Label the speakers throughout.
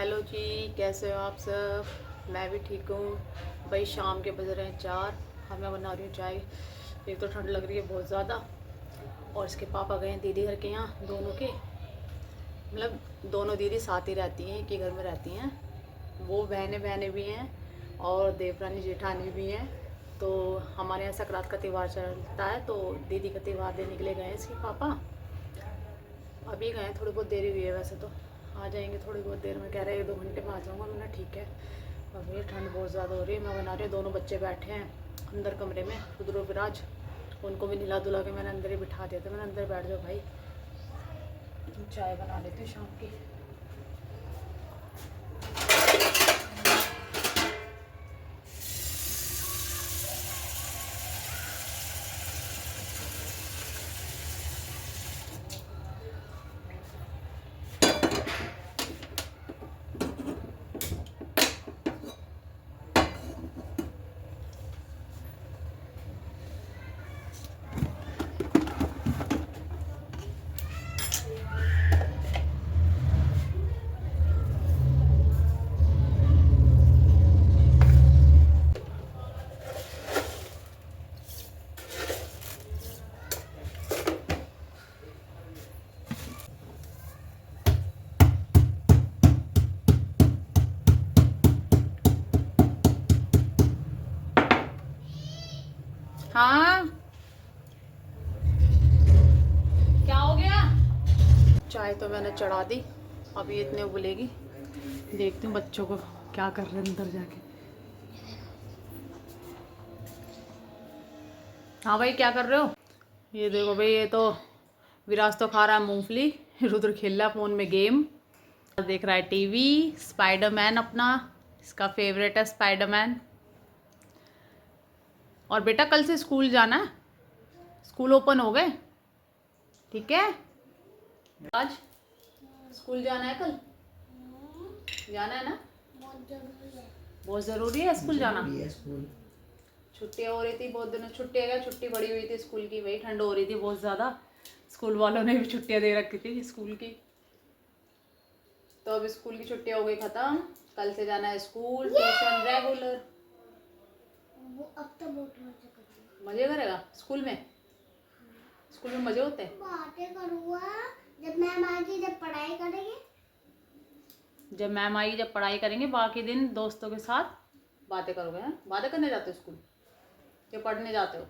Speaker 1: Hello जी, कैसे हो आप सब। मैं भी ठीक हूँ भाई। शाम के बज रहे हैं 4। हाँ, मैं बना रही हूँ चाय। एक तो ठंड लग रही है बहुत ज़्यादा, और इसके पापा गए हैं दीदी घर के यहाँ। दोनों के मतलब दोनों दीदी साथ ही रहती हैं, एक ही घर में रहती हैं। वो बहनें भी हैं और देवरानी जेठानी भी हैं। तो हमारे यहाँ सकरात का त्यौहार चलता है, तो दीदी का त्यौहार देने के लिए गए हैं इसके पापा। अभी गए, थोड़ी बहुत देरी हुई है वैसे तो। आ जाएंगे थोड़ी बहुत देर में, कह रहे हैं 1-2 घंटे में आ जाऊँगा। मैंने ठीक है। और भैया ठंड बहुत ज़्यादा हो रही है। मैं बना रही हूँ, दोनों बच्चे बैठे हैं अंदर कमरे में, रुद्र विराज। उनको भी नहला धुला के मैंने अंदर ही बिठा दिया था। मैंने अंदर बैठ जाओ भाई, चाय बना लेती हूँ शाम की। हाँ, क्या हो गया। चाय तो मैंने चढ़ा दी, अभी इतने उबलेगी। देखती हूँ बच्चों को क्या कर रहे हैं अंदर जाके। हाँ भाई, क्या कर रहे हो। ये देखो भाई, ये तो विराज तो खा रहा है मूंगफली, रुद्र खेल रहा है फ़ोन में गेम, देख रहा है टीवी। स्पाइडरमैन अपना, इसका फेवरेट है स्पाइडरमैन। और बेटा कल से स्कूल जाना है, स्कूल ओपन हो गए, ठीक है। आज स्कूल जाना है, कल जाना है ना। बहुत ज़रूरी है स्कूल जाना। छुट्टियाँ हो रही थी बहुत दिनों, छुट्टियाँ क्या, छुट्टी बड़ी हुई थी स्कूल की भाई। ठंड हो रही थी बहुत ज़्यादा, स्कूल वालों ने भी छुट्टियाँ दे रखी थी स्कूल की। तो अब स्कूल की छुट्टियाँ हो गई ख़त्म, कल से जाना है स्कूल, ट्यूशन रेगुलर। वो अब तो बहुत मजे करेगा स्कूल में। स्कूल में मजे होते हैं। बातें करूँगा जब मैम आएगी, जब पढ़ाई करेंगे। जब मैम आएगी, जब पढ़ाई करेंगे, बाकी दिन दोस्तों के साथ बातें करोगे। हैं, बातें करने जाते हो स्कूल या पढ़ने जाते हो।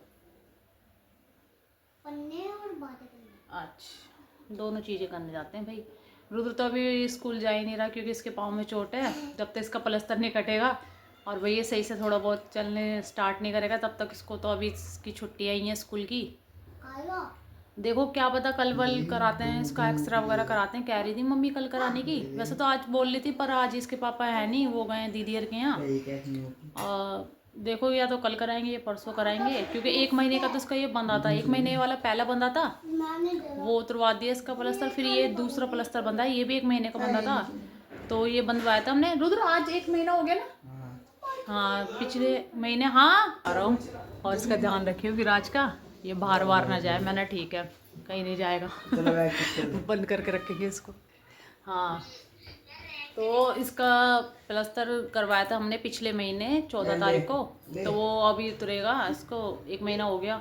Speaker 1: पढ़ने और बातें करने। अच्छा, दोनों चीज़ें करने जाते हैं भाई। रुद्र तो अभी स्कूल जा ही नहीं रहा, क्योंकि इसके पाँव में चोट है। जब तक इसका प्लास्टर नहीं कटेगा और भैया सही से थोड़ा बहुत चलने स्टार्ट नहीं करेगा, तब तक इसको तो अभी इसकी छुट्टियाँ ही हैं स्कूल की। देखो क्या पता कल वल कराते हैं, इसका एक्सरा वगैरह कराते हैं। कह रही थी मम्मी कल कराने की, वैसे तो आज बोल रही थी, पर आज इसके पापा है नहीं, वो गए हैं दीदी के यहाँ। देखो या तो कल कराएंगे या परसों कराएंगे, क्योंकि 1 महीने का तो इसका ये बंधा था। 1 महीने वाला पहला बंधा था, वो उतरवा दिया इसका प्लास्टर। फिर ये दूसरा प्लास्टर बंधा है, ये भी 1 महीने का बंधा था, तो ये बंधवाया था हमने। रुद्र आज 1 महीना हो गया ना। हाँ, पिछले महीने। हाँ आ रहा हूँ। और इसका ध्यान रखियो विराज का, ये बाहर वार ना जाए। मैंने ठीक है, कहीं नहीं जाएगा। बंद करके रखेंगे इसको। हाँ, तो इसका प्लास्टर करवाया था हमने पिछले महीने 14 तारीख को, तो वो अभी उतरेगा। इसको 1 महीना हो गया।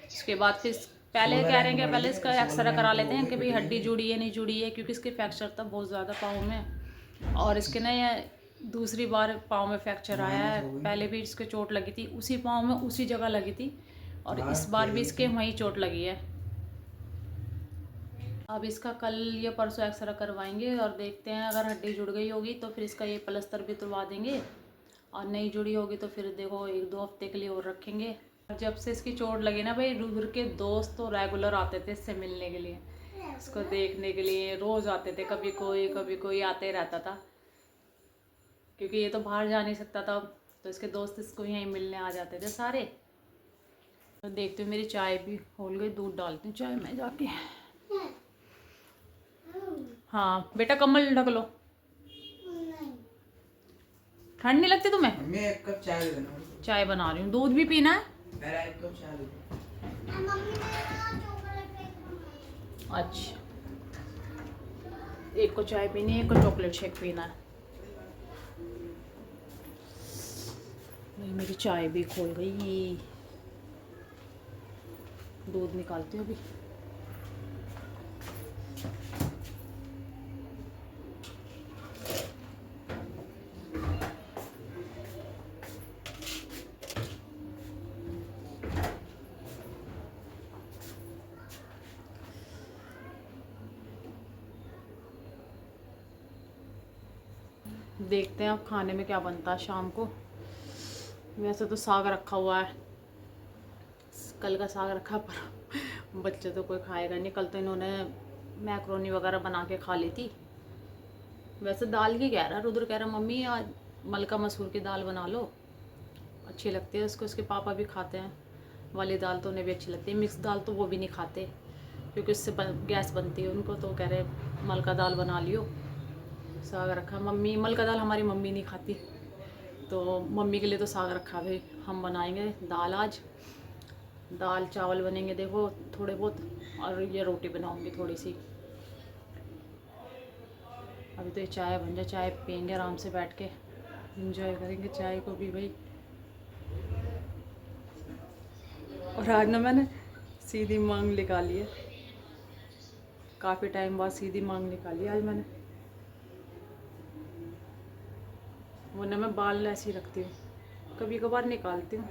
Speaker 1: उसके बाद फिर पहले कह रहे हैं कि पहले इसका एक्सरे करा लेते हैं कि भाई हड्डी जुड़ी है नहीं जुड़ी है, क्योंकि इसके फ्रैक्चर था बहुत ज़्यादा पाँव में। और इसके ना ये दूसरी बार पाँव में फ्रैक्चर आया है। पहले भी इसके चोट लगी थी उसी पाँव में, उसी जगह लगी थी, और इस बार भी इसके वहीं चोट लगी है। अब इसका कल या परसों एक्सरे करवाएंगे और देखते हैं, अगर हड्डी जुड़ गई होगी तो फिर इसका ये प्लास्टर भी तुड़वा देंगे, और नहीं जुड़ी होगी तो फिर देखो 1-2 हफ्ते के लिए और रखेंगे। जब से इसकी चोट लगी ना भाई, रुद्र के दोस्त तो रेगुलर आते थे इससे मिलने के लिए, इसको देखने के लिए रोज़ आते थे। कभी कोई आते रहता था, क्योंकि ये तो बाहर जा नहीं सकता था, तो इसके दोस्त इसको यहीं मिलने आ जाते थे सारे। तो देखते हो मेरी चाय भी खोल गई, दूध डालती हूँ चाय में जाके। हाँ बेटा, कम्बल ढक लो। ठंड नहीं लगती तुम्हें। मैं 1 कप चाय दे देना। चाय बना रही हूँ, दूध भी पीना है। मेरा 1 कप चाय दे दो। अच्छा, एक को चाय पीनी है, एक को चॉकलेट शेक पीना है। नहीं, मेरी चाय भी खोल गई। दूध निकालती हूँ अभी। देखते हैं अब खाने में क्या बनता है शाम को। वैसे तो साग रखा हुआ है, कल का साग रखा, पर बच्चे तो कोई खाएगा नहीं। कल तो इन्होंने मैक्रोनी वगैरह बना के खा ली थी। वैसे दाल की कह रहा रुद्र, कह रहा मम्मी आज मलका मसूर की दाल बना लो, अच्छी लगती है उसको। उसके पापा भी खाते हैं वाली दाल, तो उन्हें भी अच्छी लगती है। मिक्स दाल तो वो भी नहीं खाते क्योंकि उससे गैस बनती है उनको, तो कह रहे मलका दाल बना लियो। साग रखा, मम्मी मलका दाल हमारी मम्मी नहीं खाती, तो मम्मी के लिए तो साग रखा भाई। हम बनाएंगे दाल आज, दाल चावल बनेंगे देखो थोड़े बहुत, और ये रोटी बनाऊंगी थोड़ी सी। अभी तो ये चाय बन जाए, चाय पियेंगे आराम से बैठ के, एंजॉय करेंगे चाय को भी भाई। और आज ना मैंने सीधी मांग निकाली है, काफ़ी टाइम बाद सीधी मांग निकाली आज मैंने। वरना मैं बाल ऐसे ही रखती हूँ, कभी कभार निकालती हूँ।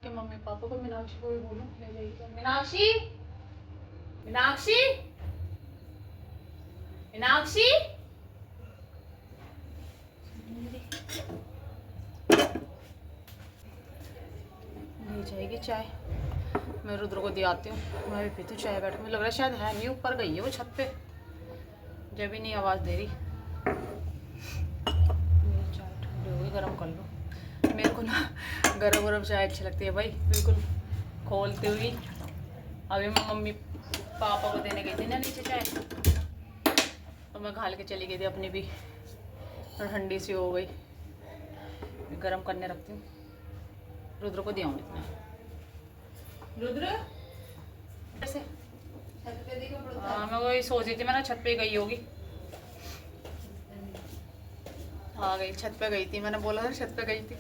Speaker 1: कि मम्मी पापा को, मीनाक्षी को भी बोलो ले जाइए। मीनाक्षी, मीनाक्षी, मीनाक्षी, ले जाएगी चाय। मैं रुद्र को दे आती हूँ, मैं भी पीती हूँ चाय बैठ के। मुझे लग रहा है शायद है नहीं, ऊपर गई है वो छत पे, जब ही नहीं आवाज़ दे रही। चाय ठंडी हो गई, गर्म कर लो। मेरे को ना गरम गरम चाय अच्छी लगती है भाई, बिल्कुल खोलते हुई। अभी मैं मम्मी पापा को देने गई थी ना नीचे चाय, तो मैं घाल के चली गई थी अपनी भी, और ठंडी सी हो गई। गरम करने रखती हूँ, रुद्र को दिया हूँ इतना। रुद्र ऐसे हाँ, मैं वही सोच रही थी, मैं ना छत पे गई होगी। आ गई, छत पे गई थी, मैंने बोला था छत पे गई थी।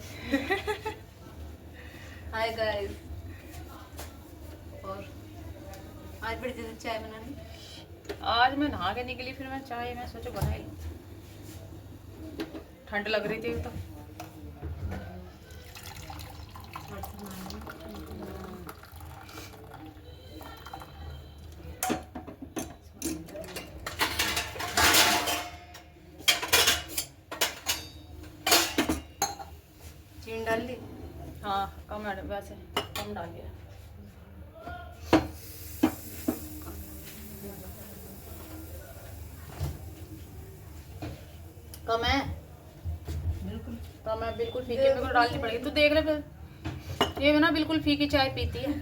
Speaker 2: हाय गाइस, और आज बड़ी जल्दी चाय बनानी।
Speaker 1: आज मैं नहा के निकली, फिर मैं चाय मैं सोचा बना ही लूं। ठंड लग रही थी तो।
Speaker 2: चीनी डाल दी?
Speaker 1: हाँ कम है, वैसे कम डाल दिया। कम है,
Speaker 2: बिल्कुल
Speaker 1: कम है, बिल्कुल फीकी। मेरे को डालनी पड़ेगी, तू देख ले फिर। ये ना बिल्कुल फीकी चाय पीती है।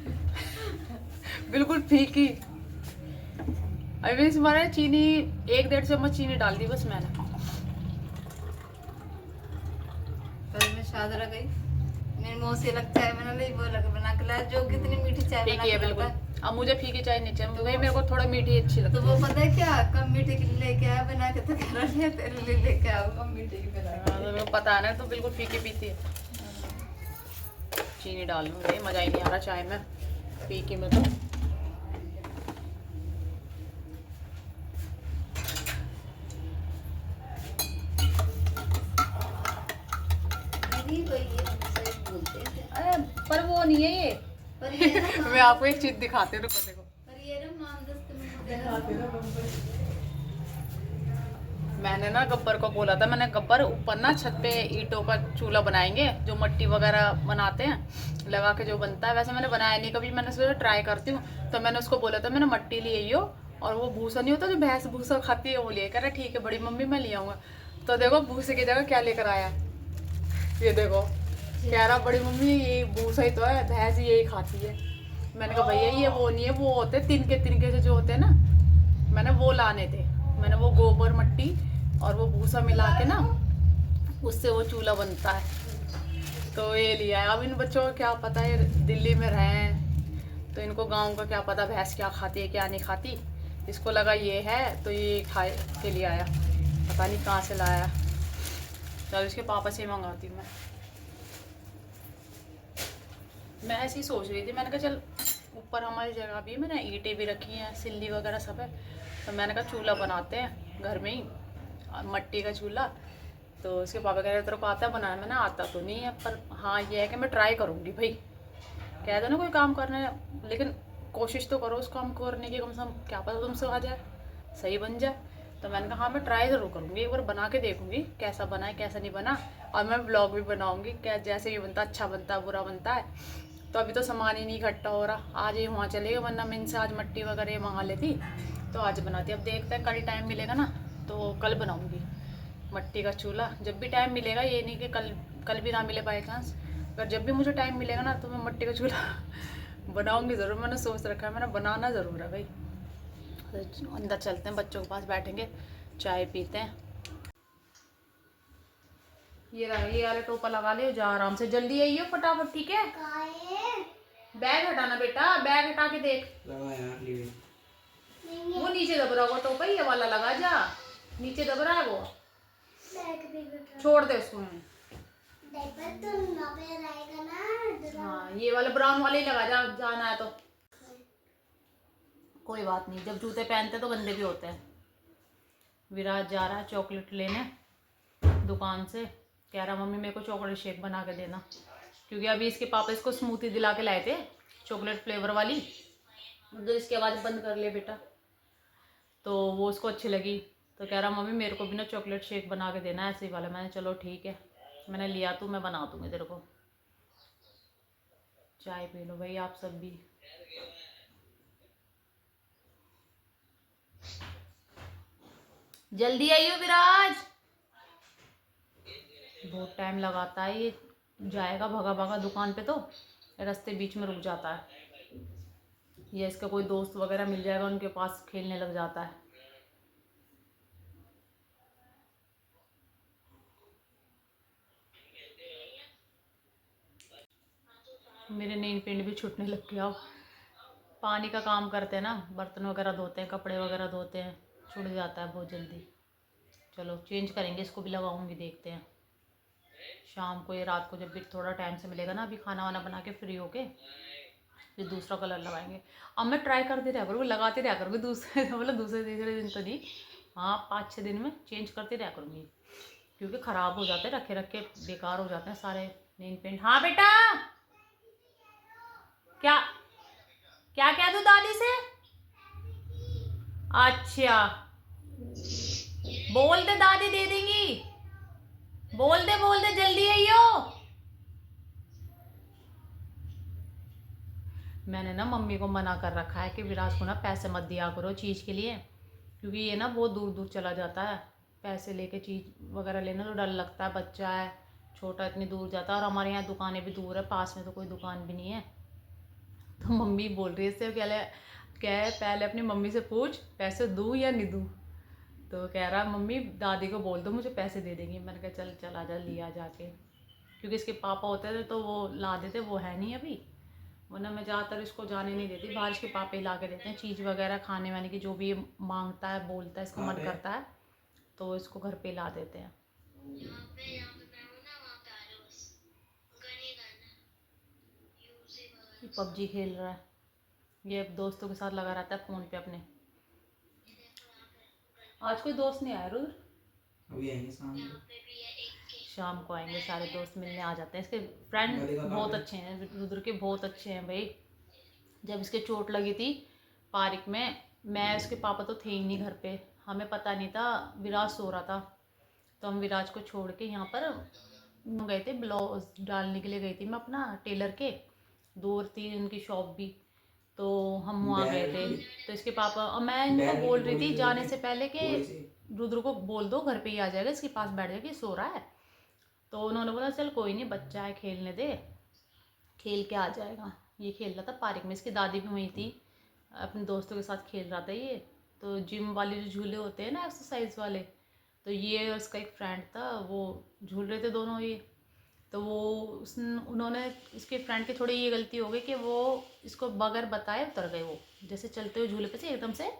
Speaker 1: बिल्कुल फीकी। अभी इस बार चीनी 1-1.5 चम्मच चीनी डाल दी बस मैंने।
Speaker 2: कल मैं शादरा गई, मेरी मौसी अलग चाय बना ली, वो अलग बना के लाया, जो कितनी मीठी चाय बना
Speaker 1: फीकी है
Speaker 2: के
Speaker 1: बिल्कुल।
Speaker 2: लाता।
Speaker 1: अब मुझे फीकी चाय नहीं चाहिए भाई, मेरे को थोड़ा मीठी अच्छी लगती
Speaker 2: तो वो पता है क्या, कम मीठी की लेके आया बना के, तो कह रहा है तेरे लिए लेके आओ कम मीठी की बना
Speaker 1: है।
Speaker 2: के।
Speaker 1: तो मेरे को पता है ना, तो बिल्कुल फीकी पीती है। चीनी डाल लूँ, ये मज़ा ही नहीं आ रहा चाय में फीकी में तो।
Speaker 2: दीदी कोई ये मुझसे बोलते थे,
Speaker 1: अरे पर वो नहीं है ये।
Speaker 2: पर ये ना
Speaker 1: मैं आपको एक चीज दिखाती हूँ, रुको देखो।
Speaker 2: पर ये ना मानदस्त में मुझे
Speaker 1: मैंने ना गब्बर को बोला था, मैंने गब्बर ऊपर ना छत पे ईंटों का चूल्हा बनाएंगे, जो मट्टी वगैरह बनाते हैं लगा के जो बनता है, वैसे मैंने बनाया नहीं कभी। मैंने सोचा ट्राई करती हूँ, तो मैंने उसको बोला था मैंने मट्टी ली हो और वो भूसा नहीं होता जो भैंस भूसा खाती है, वो ले कह रहा ठीक है बड़ी मम्मी मैं ले आऊँगा। तो देखो भूसे की जगह क्या लेकर आया, ये देखो कह रहा बड़ी मम्मी ये भूसा ही तो है, भैंस यही खाती है। मैंने कहा भैया ये वो नहीं है, वो होते तिनके तिनके से जो होते हैं ना, मैंने वो लाने थे। मैंने वो गोबर मट्टी और वो भूसा मिला के ना उससे वो चूल्हा बनता है, तो ये लिया है। अब इन बच्चों को क्या पता है, दिल्ली में रहे हैं तो इनको गांव का क्या पता भैंस क्या खाती है क्या नहीं खाती। इसको लगा ये है तो ये खाए के लिए आया, पता नहीं कहाँ से लाया। चल इसके पापा से ही मंगाती हूँ मैं ऐसे ही सोच रही थी, मैंने कहा चल ऊपर हमारी जगह भी है, मैंने ईंटें भी रखी हैं, सिल्ली वगैरह सब है, तो मैंने कहा चूल्हा बनाते हैं घर में ही, मट्टी का चूल्हा। तो उसके पापा कह रहे तेरे को आता है बनाना, मैंने आता तो नहीं है पर हाँ ये है कि मैं ट्राई करूँगी भाई। कह दो ना कोई काम करने, लेकिन कोशिश तो करो उस काम को करने की, कम से कम क्या पता तुमसे आ जाए, सही बन जाए। तो मैंने कहा हाँ मैं ट्राई ज़रूर करूँगी, एक बार बना के देखूँगी कैसा बना है कैसा नहीं बना, और मैं ब्लॉग भी बनाऊँगी क्या जैसे भी बनता, अच्छा बनता है बुरा बनता है। तो अभी तो सामान ही नहीं इकट्ठा हो रहा, आज ही वहाँ चलेगा, वरना मैं इनसे आज मट्टी वगैरह मंगा लेती तो आज बनाती। अब देखते हैं कल टाइम मिलेगा ना तो कल बनाऊँगी मट्टी का चूल्हा, जब भी टाइम मिलेगा, ये नहीं कि कल कल भी ना मिले बाई चांस, पर जब भी मुझे टाइम मिलेगा ना तो मैं मट्टी का चूल्हा बनाऊंगी ज़रूर। मैंने सोच रखा है, मैंने बनाना ज़रूर है भाई। तो अंदर चलते हैं, बच्चों के पास बैठेंगे, चाय पीते हैं। ये रहा, ये वाले टोपा लगा लियो, जा आराम से, जल्दी आइयो फटाफट, ठीक है। बैग हटाना बेटा, बैग हटा के देख, लगा यार वो नीचे दब रहा होगा टोपा, ये वाला लगा जा, नीचे दब रहा है वो, छोड़ दे उसको। हाँ ये वाला ब्राउन वाले ही लगा जा, जाना है तो कोई बात नहीं, जब जूते पहनते तो गंदे भी होते हैं। विराज जा रहा है चॉकलेट लेने दुकान से, कह रहा मम्मी मेरे को चॉकलेट शेक बना के देना, क्योंकि अभी इसके पापा इसको स्मूथी दिला के लाए थे चॉकलेट फ्लेवर वाली, तो इसकी आवाज़ बंद कर ले बेटा, तो वो उसको अच्छी लगी, तो कह रहा मम्मी मेरे को भी ना चॉकलेट शेक बना के देना ऐसे ही वाला। मैंने चलो ठीक है, मैंने लिया तो मैं बना दूँगी तेरे को। चाय पी लो भाई आप सब भी। जल्दी आइयो विराज, बहुत टाइम लगाता है ये, जाएगा भगा भगा दुकान पे तो रास्ते बीच में रुक जाता है, या इसका कोई दोस्त वगैरह मिल जाएगा उनके पास खेलने लग जाता है। मेरे नेल पेंट भी छूटने लग गया, अब पानी का काम करते हैं ना, बर्तन वगैरह धोते हैं, कपड़े वगैरह धोते हैं, छूट जाता है बहुत जल्दी। चलो चेंज करेंगे, इसको भी लगाऊंगी, देखते हैं शाम को या रात को जब भी थोड़ा टाइम से मिलेगा ना, अभी खाना वाना बना के फ्री होके फिर दूसरा कलर लगाएंगे। अब मैं ट्राई करती रहा करूँगी, लगाती रहा करूँगी दूसरे मतलब दूसरे तीसरे दिन तो नहीं, हाँ 5-6 दिन में चेंज करती रहा करूँगी, क्योंकि ख़राब हो जाते हैं, रखे रखे बेकार हो जाते हैं सारे नेल पेंट। हाँ बेटा क्या क्या कह दूँ दादी से, अच्छा बोल दे दादी दे देंगी, बोल दे जल्दी आइयो। मैंने ना मम्मी को मना कर रखा है कि विराज को ना पैसे मत दिया करो चीज़ के लिए, क्योंकि ये ना बहुत दूर दूर चला जाता है, पैसे लेके चीज़ वगैरह लेना तो डर लगता है, बच्चा है छोटा, इतनी दूर जाता है, और हमारे यहाँ दुकानें भी दूर है, पास में तो कोई दुकान भी नहीं है। तो मम्मी बोल रही है इससे क्या है पहले अपनी मम्मी से पूछ पैसे दूँ या नहीं दूँ, तो कह रहा मम्मी दादी को बोल दो मुझे पैसे दे देंगी। मैंने कहा चल चल आजा लिया जाके, क्योंकि इसके पापा होते थे तो वो ला देते, वो है नहीं अभी, वरना मैं ज़्यादातर इसको जाने नहीं देती, बाहर इसके पापा ही ला के देते हैं चीज़ वगैरह, खाने वाने की जो भी ये मांगता है बोलता है इसका मन करता है तो इसको घर पे ला देते हैं। पबजी खेल रहा है ये, दोस्तों के साथ लगा रहता है फ़ोन पे अपने। आज कोई दोस्त नहीं आया रुद्र, अभी आएंगे शाम को आएंगे, सारे दोस्त मिलने आ जाते हैं, इसके फ्रेंड बहुत अच्छे हैं रुद्र के, बहुत अच्छे हैं भाई। जब इसके चोट लगी थी पार्क में, मैं उसके पापा तो थे ही नहीं घर पे, हमें पता नहीं था, विराज सो रहा था, तो हम विराज को छोड़ के यहाँ पर गए थे, ब्लाउज डालने के लिए गई थी मैं अपना टेलर के, दूर थी उनकी शॉप भी, तो हम वहाँ गए थे। तो इसके पापा और मैं इनको बोल रही थी जाने से पहले कि रुद्र को बोल दो घर पे ही आ जाएगा, इसके पास बैठ जाएगा, सो रहा है। तो उन्होंने बोला चल कोई नहीं, बच्चा है खेलने दे, खेल के आ जाएगा। ये खेल रहा था पार्क में, इसकी दादी भी वहीं थी, अपने दोस्तों के साथ खेल रहा था ये। तो जिम वाले जो झूले होते हैं ना एक्सरसाइज वाले, तो ये और उसका एक फ्रेंड था, वो झूल रहे थे दोनों ये। तो वो उन्होंने, इसके फ्रेंड की थोड़ी ये गलती हो गई कि वो इसको बगैर बताए उतर गए। वो जैसे चलते हुए झूले पे से एकदम से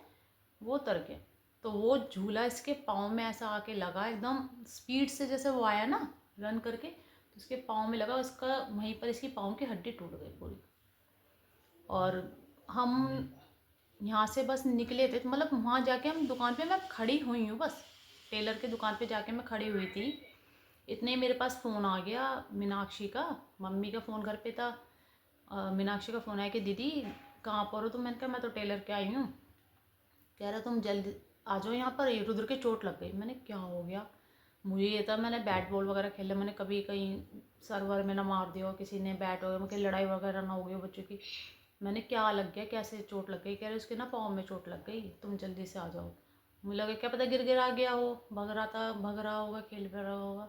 Speaker 1: वो उतर गए। तो वो झूला इसके पाँव में ऐसा आके लगा एकदम स्पीड से, जैसे वो आया ना रन करके, तो इसके पाँव में लगा, उसका वहीं पर इसकी पाँव की हड्डी टूट गई पूरी। और हम यहाँ से बस निकले थे, मतलब वहाँ जाके हम दुकान पे, मैं खड़ी हुई हूँ बस, टेलर के दुकान पे जाके मैं खड़ी हुई थी, इतने ही मेरे पास फ़ोन आ गया मीनाक्षी का। मम्मी का फ़ोन घर पे था, मीनाक्षी का फ़ोन आया कि दीदी कहाँ पर हो तुम। मैंने कहा मैं तो टेलर के आई हूँ। कह रहा तुम जल्दी आ जाओ यहाँ पर, ये रुद्र के चोट लग गई। मैंने क्या हो गया, मुझे ये था मैंने बैट बॉल वगैरह खेला, मैंने कभी कहीं सर्वर में ना मार दिया हो किसी ने बैट वगैरह, कहीं लड़ाई वगैरह ना हो गई हो बच्चों की। मैंने क्या लग गया, कैसे चोट लग गई। कह रहे उसके ना पाँव में चोट लग गई, तुम जल्दी से आ जाओ। मुझे लगा क्या पता गिर गिरा गया हो, भग रहा होगा, खेल रहा होगा।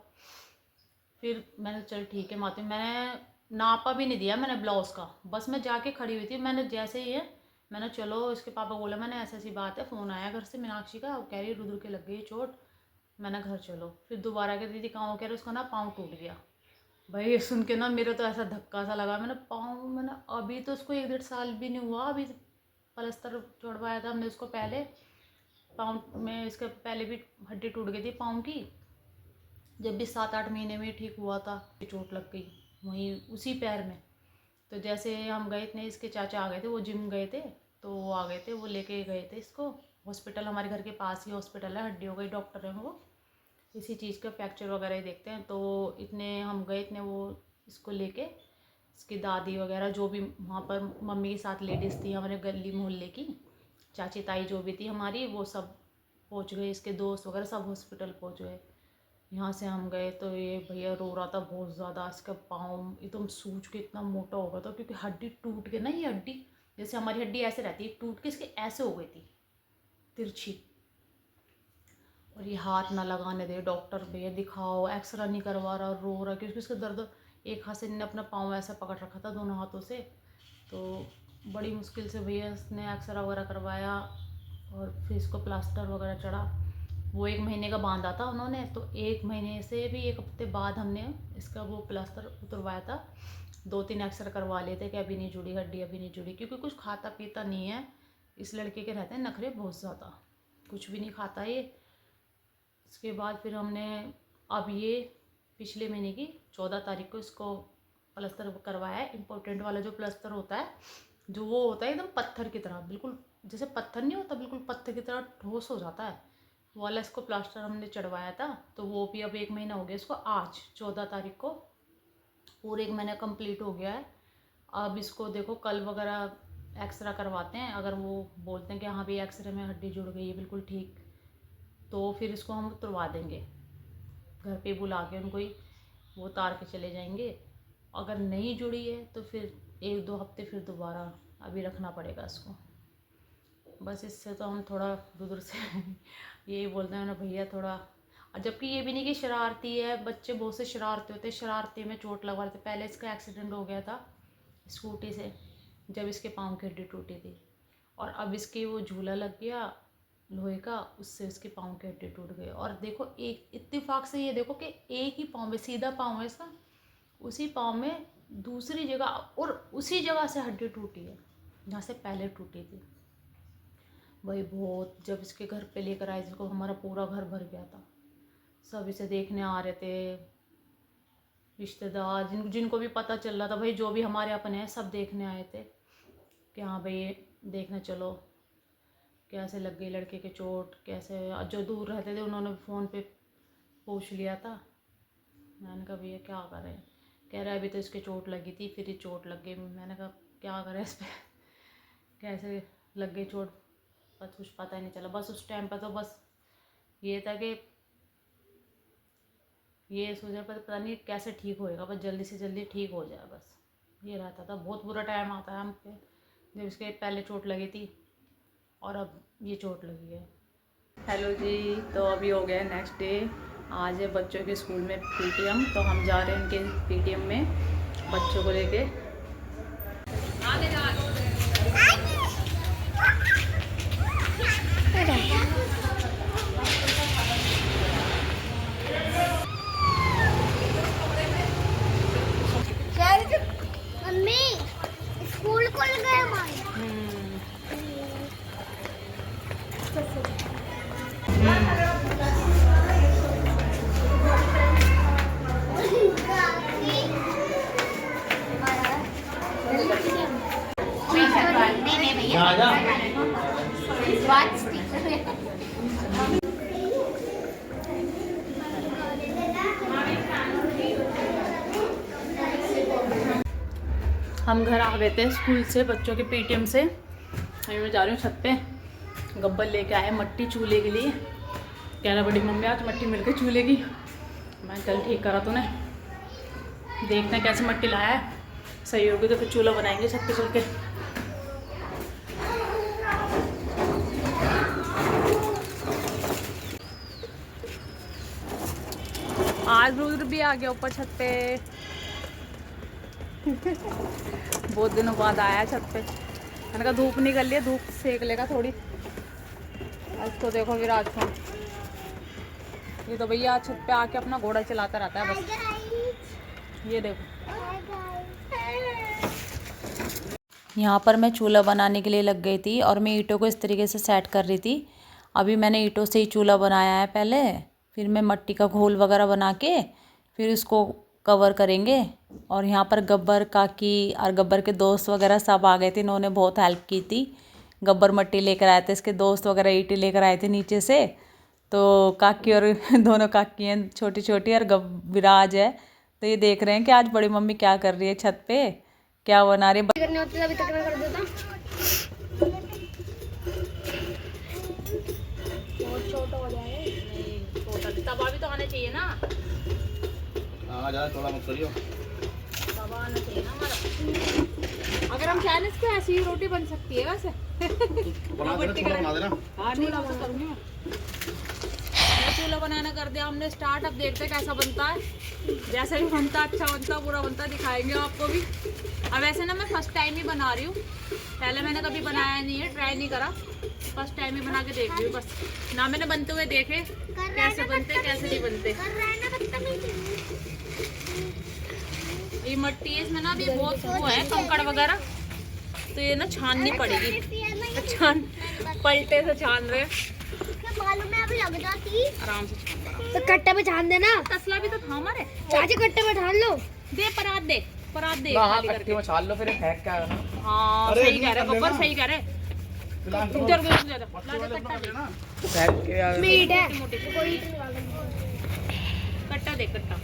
Speaker 1: फिर मैंने चल ठीक है माती, मैंने नापा भी नहीं दिया मैंने ब्लाउज़ का, बस मैं जाके खड़ी हुई थी। मैंने जैसे ही है मैंने चलो, इसके पापा बोला मैंने ऐसी ऐसी बात है, फ़ोन आया घर से मीनाक्षी का, वो कह रही रुद्र के लग गई चोट। मैंने घर चलो। फिर दोबारा के दीदी कहाँ हो, कह रहे उसका ना पाँव टूट गया। भाई ये सुन के ना मेरे तो ऐसा धक्का सा लगा, मैंने पाँव, मैंने अभी तो उसको 1 डेढ़ साल भी नहीं हुआ, अभी पलस्तर चढ़वाया था हमने उसको पहले। पाँव में इसके पहले भी हड्डी टूट गई थी पाँव की, जब भी 7 8 महीने में ठीक हुआ था। चोट लग गई वहीं उसी पैर में। तो जैसे हम गए इतने, इसके चाचा आ गए थे, वो जिम गए थे, तो वो आ गए थे, वो लेके गए थे इसको हॉस्पिटल। हमारे घर के पास ही हॉस्पिटल है, हड्डियों का ही डॉक्टर है वो, इसी चीज़ का फ्रैक्चर वगैरह ही देखते हैं। तो इतने हम गए, इतने वो इसको लेके, इसकी दादी वगैरह जो भी वहाँ पर मम्मी के साथ लेडीज़ थी हमारे गली मोहल्ले की, चाची ताई जो भी थी हमारी, वो सब पहुँच गए, इसके दोस्त वगैरह सब हॉस्पिटल पहुँच गए। यहाँ से हम गए तो ये भैया रो रहा था बहुत ज़्यादा, इसका पाँव एकदम सूज के इतना मोटा हो गया था, क्योंकि हड्डी टूट के ना, ये हड्डी जैसे हमारी हड्डी ऐसे रहती है, टूट के इसके ऐसे हो गई थी तिरछी। और ये हाथ ना लगाने दे डॉक्टर, भैया दिखाओ, एक्सरा नहीं करवा रहा, रो रहा क्योंकि उसका दर्द, एक हाथ से इन्होंने अपना पाँव ऐसा पकड़ रखा था दोनों हाथों से। तो बड़ी मुश्किल से भैया उसने एक्सरा वगैरह करवाया, और फिर इसको प्लास्टर वगैरह चढ़ा। वो 1 महीने का बांधा था उन्होंने, तो 1 महीने से भी 1 हफ्ते बाद हमने इसका वो प्लास्टर उतरवाया था। 2 3 एक्सरे करवा लिए थे कि अभी नहीं जुड़ी हड्डी, अभी नहीं जुड़ी, क्योंकि कुछ खाता पीता नहीं है इस लड़के के, रहते हैं नखरे बहुत ज़्यादा, कुछ भी नहीं खाता ये। इसके बाद फिर हमने अब ये पिछले महीने की 14 तारीख को इसको प्लास्टर करवाया है। इम्पोर्टेंट वाला जो प्लास्टर होता है, जो वो होता है एकदम पत्थर की तरह, बिल्कुल जैसे पत्थर नहीं होता, बिल्कुल पत्थर की तरह ठोस हो जाता है, वो वाला इसको प्लास्टर हमने चढ़वाया था। तो वो भी अब 1 महीना हो गया इसको, आज 14 तारीख को पूरे 1 महीना कंप्लीट हो गया है। अब इसको देखो कल वगैरह एक्सरा करवाते हैं, अगर वो बोलते हैं कि हाँ भाई एक्सरे में हड्डी जुड़ गई है बिल्कुल ठीक, तो फिर इसको हम उतरवा देंगे, घर पे बुला के उनको ही वो उतार के चले जाएंगे। अगर नहीं जुड़ी है तो फिर 1 2 हफ्ते फिर दोबारा अभी रखना पड़ेगा इसको। बस इससे तो हम थोड़ा दूर से यही बोलते हैं ना भैया थोड़ा। और जबकि ये भी नहीं कि शरारती है, बच्चे बहुत से शरारती होते हैं, शरारती में चोट लगवा लेते। पहले इसका एक्सीडेंट हो गया था स्कूटी से, जब इसके पाँव की हड्डी टूटी थी, और अब इसके वो झूला लग गया लोहे का, उससे उसके पाँव की हड्डी टूट गई। और देखो एक इत्तेफाक से ये देखो कि एक ही पाँव में, सीधा पाँव है इसका, उसी पाँव में दूसरी जगह और उसी जगह से हड्डी टूटी है जहाँ से पहले टूटी थी। भाई बहुत, जब इसके घर पे लेकर आए इसको, हमारा पूरा घर भर गया था, सब इसे देखने आ रहे थे, रिश्तेदार जिनको भी पता चल रहा था, भाई जो भी हमारे अपने हैं सब देखने आए थे कि हाँ भाई देखने चलो कैसे लग गई लड़के के चोट, कैसे। जो दूर रहते थे उन्होंने फ़ोन पे पूछ लिया था। मैंने कहा भैया क्या करें, कह रहा है अभी तो इसके चोट लगी थी फिर ही चोट लग गई। मैंने कहा क्या करें इस पर, कैसे लग गई चोट, बस कुछ पता ही नहीं चला। बस उस टाइम पर तो बस ये था कि ये सोचा पता नहीं कैसे ठीक होएगा, बस जल्दी से जल्दी ठीक हो जाए, बस ये रहता था। बहुत बुरा टाइम आता है हम पे, जब इसके पहले चोट लगी थी और अब ये चोट लगी है। हेलो जी, तो अभी हो गया नेक्स्ट डे। आज है बच्चों के स्कूल में पीटीएम, तो हम जा रहे हैं उनके पीटीएम में बच्चों को लेके।
Speaker 3: मम्मी स्कूल खुल गए हमारे।
Speaker 1: हम घर आ गए थे स्कूल से बच्चों के पीटीएम से। अभी मैं जा रही हूँ छत पे। गब्बर लेके आए मट्टी चूल्हे के लिए। कह रहा बड़ी मम्मी आज मट्टी मिल गई चूल्हे की। मैं चल ठीक करा तूने, देखते हैं कैसे मट्टी लाया है। सही होगी तो फिर चूल्हा बनाएंगे छत पे चल के। आज रुद्र भी आ गया ऊपर छत पे। बहुत दिनों बाद आया छत पे। मैंने कहा धूप निकल लिया, धूप सेक लेगा थोड़ी। आज तो देखो विराज को, ये तो भैया छत पे आके अपना घोड़ा चलाता रहता है बस। ये देखो, यहाँ पर मैं चूल्हा बनाने के लिए लग गई थी और मैं ईंटों को इस तरीके से सेट कर रही थी। अभी मैंने ईंटों से ही चूल्हा बनाया है पहले, फिर मैं मट्टी का घोल वगैरह बना के फिर इसको कवर करेंगे। और यहाँ पर गब्बर काकी और गब्बर के दोस्त वगैरह सब आ गए थे, इन्होंने बहुत हेल्प की थी। गब्बर मट्टी लेकर आए थे, इसके दोस्त वगैरह ईंटें लेकर आए थे नीचे से। तो काकी और दोनों काकी हैं छोटी छोटी, और विराज है। तो ये देख रहे हैं कि आज बड़ी मम्मी क्या कर रही है छत पे, क्या बना रही है।
Speaker 3: करने होते अभी तक ना कर देता। बहुत छोटा हो जाए।
Speaker 1: छोटा तवा भी तो आना चाहिए ना।
Speaker 4: ज़्यादा थोड़ा मत करियो।
Speaker 1: तवा आना चाहिए ना हमारा। अगर हम चाहें इसको ऐसी ही रोटी बन सकती है वैसे।
Speaker 4: बना देना।
Speaker 1: हाँ नहीं तो करूँगी मैं। चूल्हा बनाना कर दिया हमने स्टार्ट। अब देखते हैं कैसा बनता है। जैसा भी बनता, अच्छा बनता बुरा बनता दिखाएंगे आपको भी। अब ऐसे ना मैं फर्स्ट टाइम ही बना रही हूँ, पहले मैंने कभी बनाया नहीं है, ट्राई नहीं करा। फर्स्ट टाइम ही बना के देख रही हूँ बस। ना मैंने बनते हुए देखे कैसे बनते कैसे नहीं बनते। ये मट्टी है, इसमें ना अभी बहुत वो है कंकड़ वगैरह, तो ये ना छाननी पड़ेगी। छान पलटे से छान रहे
Speaker 3: मालूम है अभी लग जाती।
Speaker 1: आराम से छान।
Speaker 3: तो कट्टे पे छान देना।
Speaker 1: तसला भी तो था हमारे।
Speaker 3: चाची कट्टे पे छान लो।
Speaker 1: दे परात दे, परात दे
Speaker 4: हाँ
Speaker 1: खाली करके।
Speaker 4: कट्टी में छाल लो, फिर फेंक क्या करना।
Speaker 1: हाँ
Speaker 4: अरे
Speaker 1: सही कह रहे
Speaker 4: कर
Speaker 1: गब्बर,
Speaker 4: लेना।
Speaker 1: सही कह रहे। इधर को ला दे कट्टा दे।
Speaker 4: फेंक के यार।
Speaker 3: मीट है।
Speaker 1: मोटी कट्टा दे, कट्टा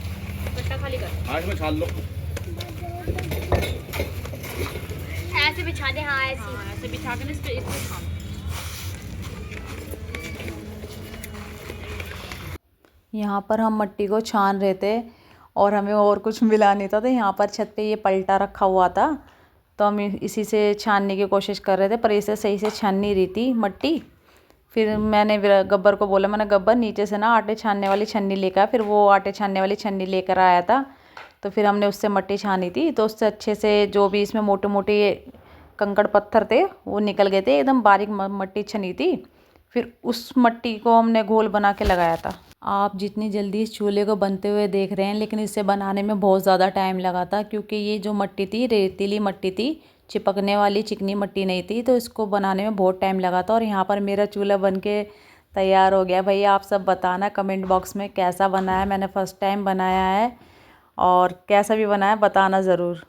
Speaker 1: कट्टा खाली कर।
Speaker 4: आग में छाल लो।
Speaker 3: ऐसे बिछा दे। हाँ ऐसे।
Speaker 1: हाँ ऐसे बिछा के इस पे छान। यहाँ पर हम मट्टी को छान रहे थे और हमें और कुछ मिला नहीं था, तो यहाँ पर छत पे ये पलटा रखा हुआ था, तो हम इसी से छानने की कोशिश कर रहे थे, पर इसे सही से छान नहीं रही थी मट्टी। फिर मैंने गब्बर को बोला, मैंने गब्बर नीचे से ना आटे छानने वाली छन्नी लेकर आया। फिर वो आटे छानने वाली छन्नी लेकर आया था, तो फिर हमने उससे मट्टी छानी थी। तो उससे अच्छे से जो भी इसमें मोटे मोटे कंकड़ पत्थर थे वो निकल गए थे, एकदम बारीक मट्टी छनी थी। फिर उस मट्टी को हमने घोल बना के लगाया था। आप जितनी जल्दी इस चूल्हे को बनते हुए देख रहे हैं, लेकिन इसे बनाने में बहुत ज़्यादा टाइम लगा था, क्योंकि ये जो मट्टी थी रेतीली मट्टी थी, चिपकने वाली चिकनी मट्टी नहीं थी, तो इसको बनाने में बहुत टाइम लगा था। और यहाँ पर मेरा चूल्हा बन के तैयार हो गया। भैया आप सब बताना कमेंट बॉक्स में कैसा बना है। मैंने फ़र्स्ट टाइम बनाया है, और कैसा भी बना है बताना ज़रूर।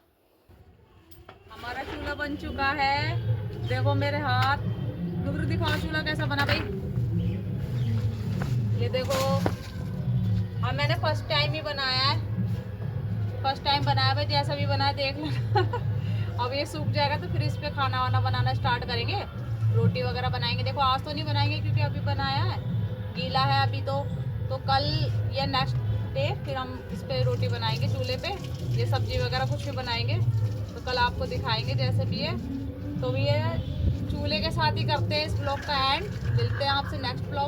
Speaker 1: हमारा चूल्हा बन चुका है, देखो मेरे हाथ। रुद्र दिखाओ चूल्हा कैसा बना भाई। ये देखो, अब मैंने फर्स्ट टाइम ही बनाया है, फर्स्ट टाइम बनाया भाई। जैसा भी बनाया देख लेना। अब ये सूख जाएगा तो फिर इस पे खाना वाना बनाना स्टार्ट करेंगे, रोटी वगैरह बनाएंगे। देखो आज तो नहीं बनाएंगे क्योंकि अभी बनाया है, गीला है अभी तो कल या नेक्स्ट डे फिर हम इस पे रोटी बनाएंगे चूल्हे पे। ये सब्जी वगैरह कुछ भी बनाएंगे तो कल आपको दिखाएंगे जैसे भी है। तो भी ये चूल्हे के साथ ही करते हैं इस ब्लॉग का एंड। मिलते हैं आपसे नेक्स्ट ब्लॉग।